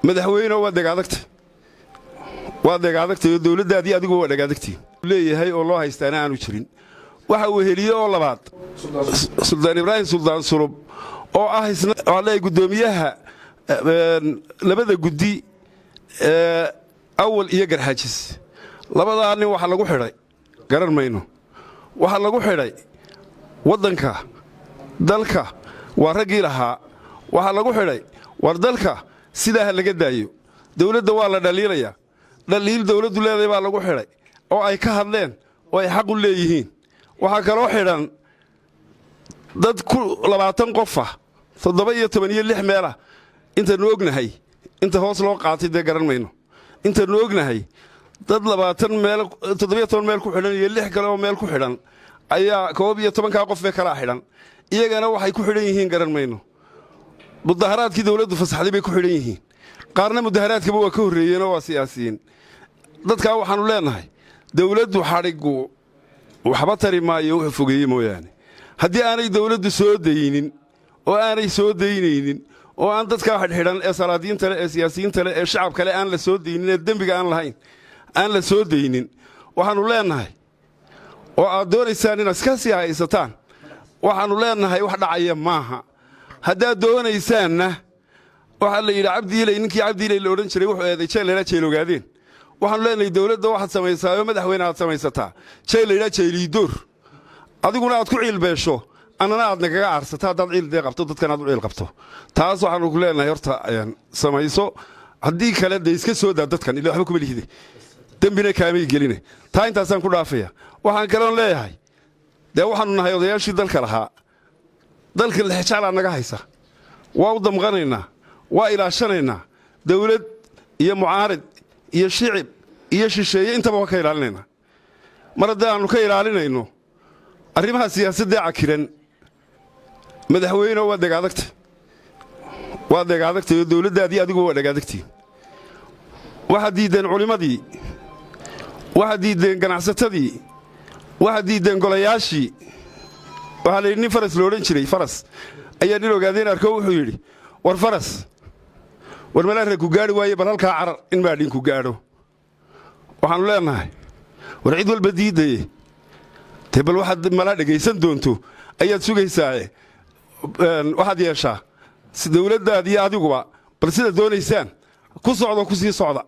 madaxweyne waa deegaadagtay dawladdaadii adigu waa deegaadagtay leeyahay oo loo haystaana aanu jirin waxa uu heliye oo labaad Suldaan Ibraahim Suldaan Sulub oo ah isna walaay gudoomiyaha labada guddi awal iyo garxaajis labada nin waxa lagu xidhay garan mayno waxa lagu xidhay wadanka dalka waa ragii lahaa waxa lagu xidhay war dalka sidaa laga daayo dawladda waa la dhaliilaya dhaliil dawladdu leedahay baa lagu xidhay oo ay ka hadleen oo ay xaq u leeyihiin waxa kale oo xidhan dad ku 20 qof ah 17 meel ah inta noo ognahay inta hoos loo qaatay de garan mayno inta noo ognahay dad 20 meel 17 meel ku xidhan iyo 6 kale oo meel ku xidhan ayaa 12 qof kala xidhan iyagana waxay ku xidhan yihiin garan mayno mudaharaadkii dawladdu fasaxday bay ku xidhan yihiin qaarna mudaharaadkaba waa ka horeeyeen oo waa siyaasiyiin dadka waxaanu leenahay dawladdu xarigu waxba tari maayo wax fogeeyay mooyaane haddii aanay dawladdu soo daynin oo aanay soo daynaynin oo aan dadka xidhan ee salaadiinta ee siyaasiyiinta ee shacabka kale aan la soo daynin ee dambiga aan lahayn aan la soo daynin waxaanu leenahay oo aad doonaysaan in iska sii haysataan waxaanu leenahay wax dhacaya maaha haddaad doonaysaanna waxa la yidhi cabdiilay ninkii cabdiilay la odhan jiray wuxuu eeday jeel la jeelogaadeen waxaanu leenahay dawladda waxaad samaysaa madaxweyne aad samaysataa jeel la jeeliidoor adiguna aad ku ciilbeesho annana aad nagaga aarsataa haddaad ciil qabto dadkan aad u ciil qabto taas waxaanu ku leenahay horta samayso haddii kale de iska soo daa dadkan ilaa waxba kuma lihide dambina kaamay geline taa intaasaan ku dhaafaya waxaan kaloon leeyahay dee waxaanu nahay odayaashii dalka lahaa dalka lexjaclaa naga haysa waa u damqanaynaa waa ilaashanaynaa dawlad iyo mucaarid iyo shicib iyo shisheeye intaba waa ka ilaalinaynaa mar haddii aanu ka ilaalinayno arrimaha siyaasadda cakiran madaxweyne waa deegaadagtay dawladdaadii adigu waa deegaadagtay waxa diideen culimadii waxa diideen ganacsatadii waxa diideen golayaashii waxa la yidhi faras loo odhan jiray faras ayaa nin ogaadeen arko wuxuu yidhi war faras war malaarka ku gaari waaye bal halkaa carar in maadhin ku gaadho waxaanu leenahay war cid walba diidaye te bal waxaad mala dhegaysan doonto ayaad sugaysaa waxaad yeeshaa si dawladdaadii adiguba bal sida doonaysaan ku socdo ku sii socda